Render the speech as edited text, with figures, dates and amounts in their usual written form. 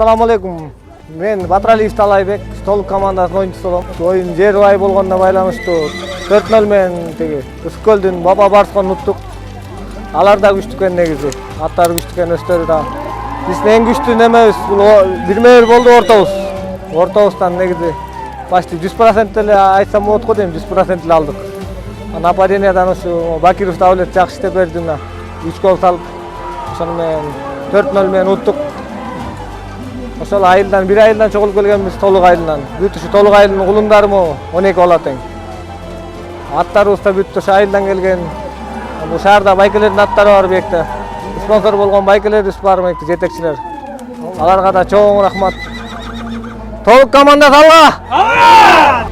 Assalamu alaikum. Men Батыралиев Талайбек, Толук командасынын оюнчусу болом. Оюн жер бай болгонуна байланыштуу 4-0 менен тиги Үскөлдүн Баба Барскон уттук. Алар да күчтүү экен негизи. Аттары күчтүү экен, өстөрү да. Биздин эң күчтүү немебиз бул 1-1 болду ортобуз. Ортобуздан негизи почти 100% эле айтсам болот го дейм, 100% эле алдык. Нападениядан ушу Бакиров Давлет жакшы иштеп берди мына. 3 гол салып, ошону менен 4-0 менен уттук. Ошол айылдан, бир айылдан чогулуп келгенбиз, Толук айылынан. Бүт ушу Толук айылынын кулундары 12 болот тең. Аттарыбыз да бүт ушу айылдан келген. Бул шаарда байкелердин аттары бар бекте. Спонсор болгон байкелерибиз бар бекте, жетекчилер. Аларга да чоң рахмат. Толук командасы алга!